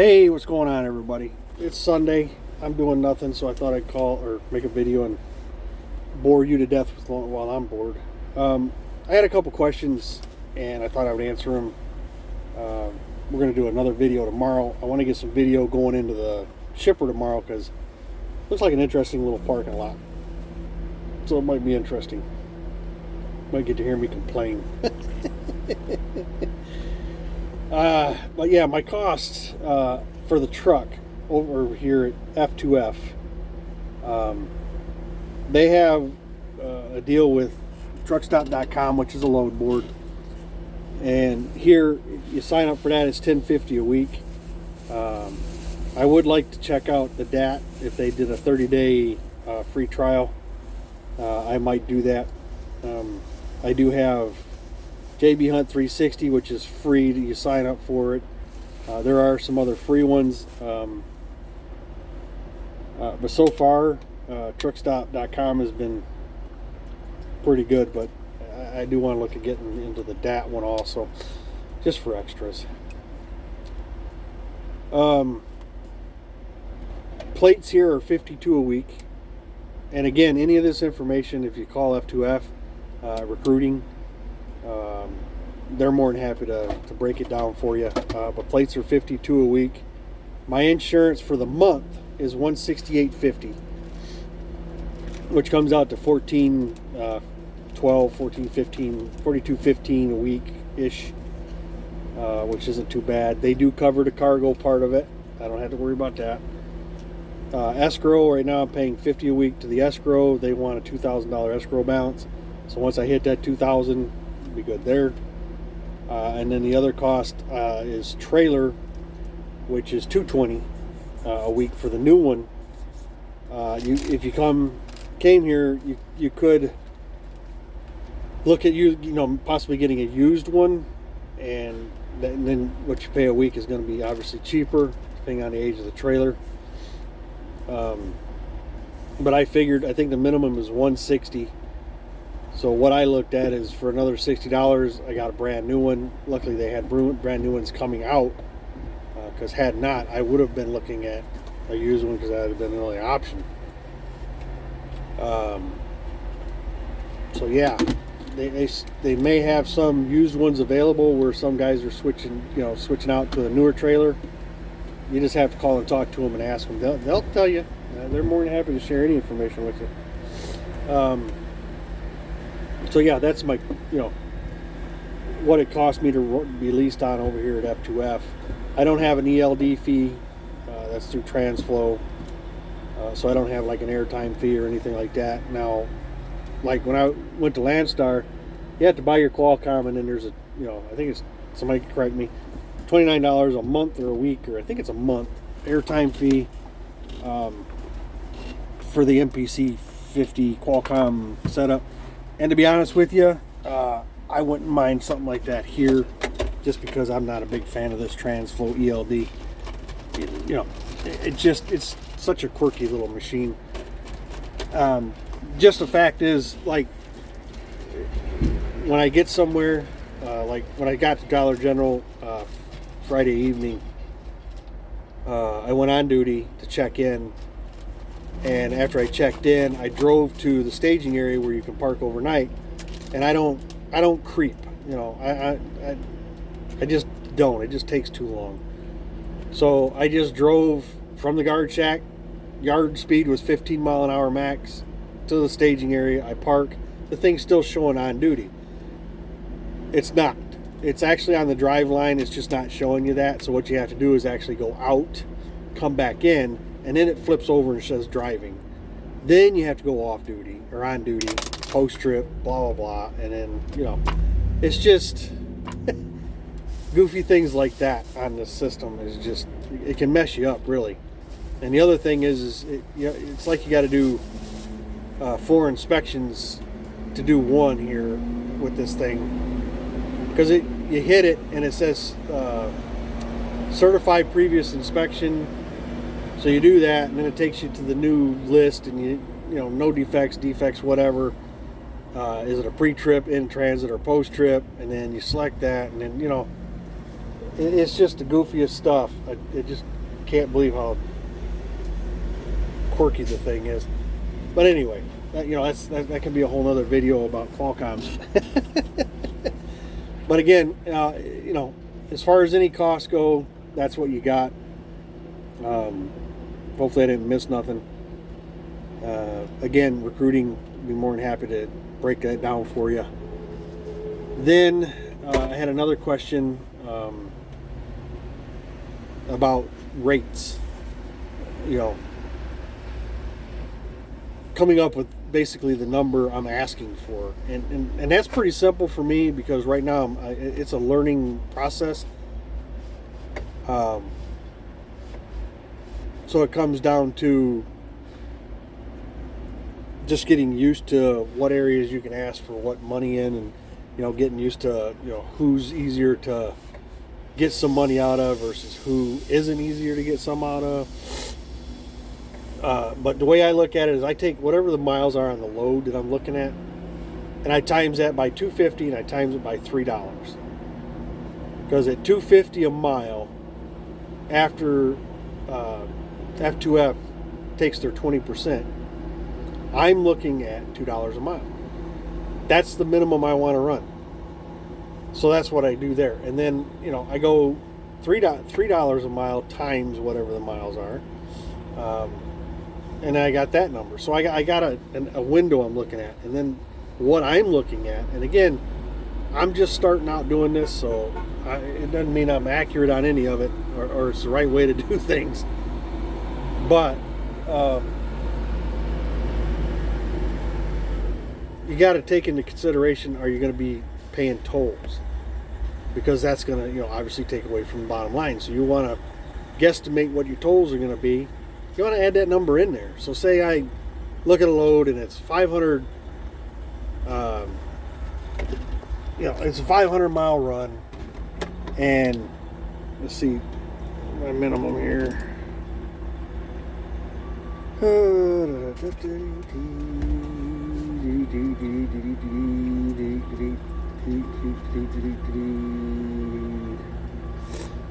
Hey, what's going on, everybody? It's Sunday. I'm doing nothing, so I thought I'd call or make a video and bore you to death while I'm bored. I had a couple questions, and I thought I would answer them. We're going to do another video tomorrow. I want to get some video going into the shipper tomorrow because it looks like an interesting little parking lot. So it might be interesting. Might get to hear me complain. But yeah, my costs for the truck over here at F2F, they have a deal with truckstop.com, which is a load board, and here you sign up for that. It's $10.50 a week. I would like to check out the DAT if they did a 30-day free trial. I might do that. I do have JB Hunt 360, which is free. You sign up for it. There are some other free ones, but so far truckstop.com has been pretty good, but I do want to look at getting into the DAT one also, just for extras. Plates here are $52 a week, and again, any of this information, if you call F2F recruiting, they're more than happy to break it down for you. But plates are $52 a week. My insurance for the month is $168.50, which comes out to $14.12, $14.15, $42.15 a week ish, which isn't too bad. They do cover the cargo part of it. I don't have to worry about that. Escrow, right now I'm paying $50 a week to the escrow. They want a $2,000 escrow balance. So once I hit that $2,000, I'll be good there. And then the other cost is trailer, which is $220 a week for the new one. If you came here, you could look at possibly getting a used one, and then what you pay a week is going to be obviously cheaper depending on the age of the trailer. But I think the minimum is $160. So what I looked at is for another $60, I got a brand new one. Luckily, they had brand new ones coming out, because had not, I would have been looking at a used one because that would have been the only option. So yeah, they may have some used ones available where some guys are switching out to the newer trailer. You just have to call and talk to them and ask them. They'll tell you. They're more than happy to share any information with you. So yeah, that's my, what it cost me to be leased on over here at F2F. I don't have an ELD fee. That's through TransFlow. So I don't have like an airtime fee or anything like that. Now, like when I went to Landstar, you have to buy your Qualcomm, and then there's I think it's, somebody can correct me, $29 a month or a week, or I think it's a month airtime fee for the MPC 50 Qualcomm setup. And to be honest with you, I wouldn't mind something like that here, just because I'm not a big fan of this TransFlow ELD. It's such a quirky little machine. Just the fact is, like, when I get somewhere, like when I got to Dollar General Friday evening, I went on duty to check in. And after I checked in, I drove to the staging area where you can park overnight, and I don't creep. I just don't. It just takes too long. So I just drove from the guard shack. Yard speed was 15 mile an hour max to the staging area. I park. The thing's still showing on duty. It's not. It's actually on the drive line. It's just not showing you that. So what you have to do is actually go out, come back in, and then it flips over and says driving. Then you have to go off duty or on duty, post trip, blah, blah, blah. And then, it's just goofy things like that on the system is just, it can mess you up, really. And the other thing is it's like you got to do 4 inspections to do one here with this thing. Because you hit it and it says certified previous inspection. So you do that, and then it takes you to the new list, and no defects, whatever. Is it a pre-trip, in transit, or post-trip? And then you select that, and then it's just the goofiest stuff. I just can't believe how quirky the thing is. But anyway, that can be a whole other video about Qualcomms. But again, as far as any costs go, that's what you got. Hopefully I didn't miss nothing. Again, recruiting, be more than happy to break that down for you. Then I had another question about rates. Coming up with basically the number I'm asking for, and that's pretty simple for me because right now it's a learning process. So it comes down to just getting used to what areas you can ask for what money in, and getting used to who's easier to get some money out of versus who isn't easier to get some out of. But the way I look at it is I take whatever the miles are on the load that I'm looking at, and I times that by 250 and I times it by $3. Because at $2.50 a mile, after F2F takes their 20%, I'm looking at $2 a mile. That's the minimum I want to run. So that's what I do there. And then, I go $3 a mile times whatever the miles are. And I got that number. So I got a window I'm looking at. And then what I'm looking at, and again, I'm just starting out doing this, so it doesn't mean I'm accurate on any of it or it's the right way to do things. But you got to take into consideration, are you going to be paying tolls? Because that's going to, obviously take away from the bottom line. So you want to guesstimate what your tolls are going to be. You want to add that number in there. So say I look at a load and it's 500, it's a 500 mile run, and let's see my minimum here.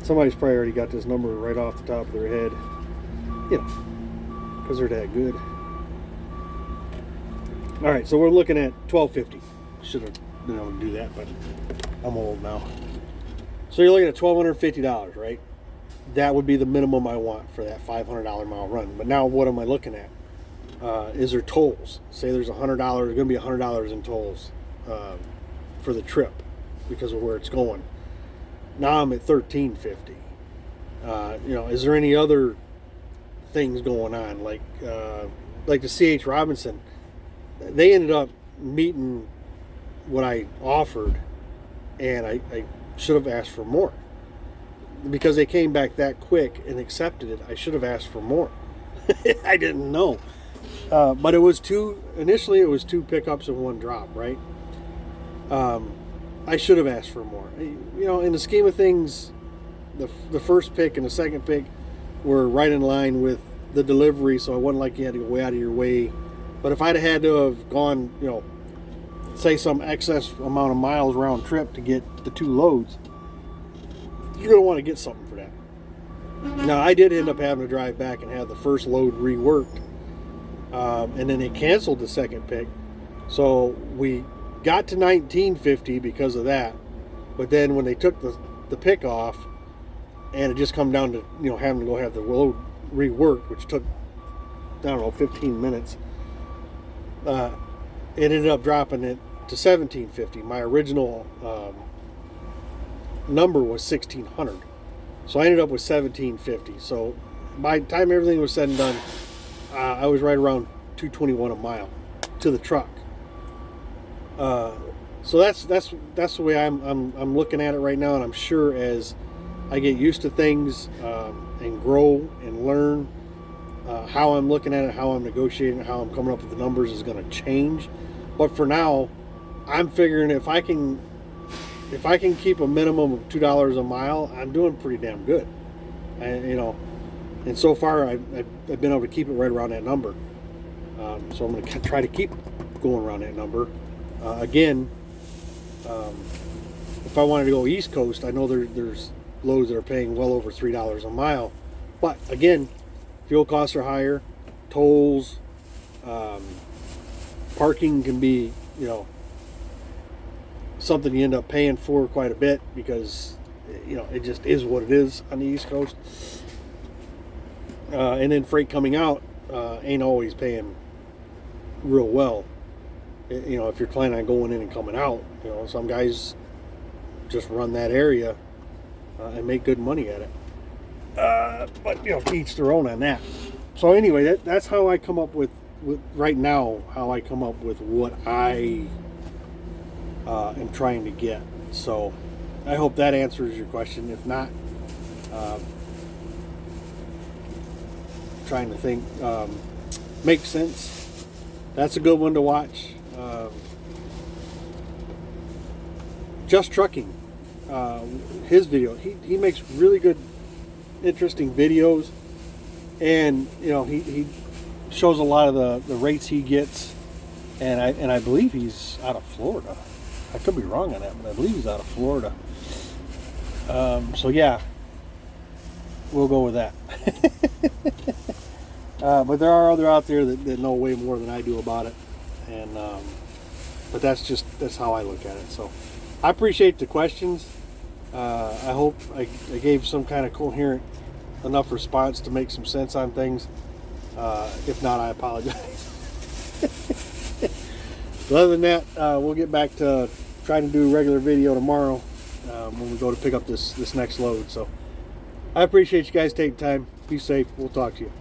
Somebody's probably already got this number right off the top of their head, because they're that good. All right, so we're looking at $12.50. Should have been able to do that, but I'm old now. So you're looking at $1,250, right? That would be the minimum I want for that $500 mile run. But now what am I looking at? Is there tolls? Say there's $100, going to be $100 in tolls for the trip because of where it's going. Now I'm at $1,350. Is there any other things going on? Like the C.H. Robinson, they ended up meeting what I offered, and I should have asked for more. Because they came back that quick and accepted it, I should have asked for more. I didn't know. But initially it was two pickups and one drop, right? I should have asked for more. In the scheme of things, the first pick and the second pick were right in line with the delivery, so it wasn't like you had to go way out of your way. But if I'd had to have gone, say some excess amount of miles round trip to get the two loads, you're going to want to get something for that. Now, I did end up having to drive back and have the first load reworked. And then they canceled the second pick. So we got to $19.50 because of that. But then when they took the pick off, and it just come down to, having to go have the load reworked, which took, 15 minutes. It ended up dropping it to $17.50. My original number was $1,600, so I ended up with $17.50. So by the time everything was said and done, I was right around $2.21 a mile to the truck. So that's the way I'm looking at it right now, and I'm sure as I get used to things and grow and learn, how I'm looking at it, how I'm negotiating, how I'm coming up with the numbers is going to change. But for now, I'm figuring if I can keep a minimum of $2 a mile, I'm doing pretty damn good. And so far I've been able to keep it right around that number. So I'm going to try to keep going around that number. Again, if I wanted to go East Coast, I know there's loads that are paying well over $3 a mile. But again, fuel costs are higher, tolls, parking can be, you know, something you end up paying for quite a bit because, you know, it just is what it is on the East Coast. And then freight coming out ain't always paying real well. You know, if you're planning on going in and coming out, you know, some guys just run that area and make good money at it. But, you know, to each their own on that. So anyway, that's how I come up with right now, how I come up with what I am trying to get. So I hope that answers your question. If not, trying to think, makes sense. That's a good one to watch. Just Trucking, his video, he makes really good, interesting videos, and you know, he shows a lot of the rates he gets, and I believe he's out of Florida. I could be wrong on that, but I believe he's out of Florida. So yeah, we'll go with that. But there are other out there that know way more than I do about it, and but that's how I look at it. So I appreciate the questions. I hope I gave some kind of coherent enough response to make some sense on things. If not, I apologize. But other than that, we'll get back to trying to do a regular video tomorrow when we go to pick up this next load. So I appreciate you guys taking time. Be safe. We'll talk to you.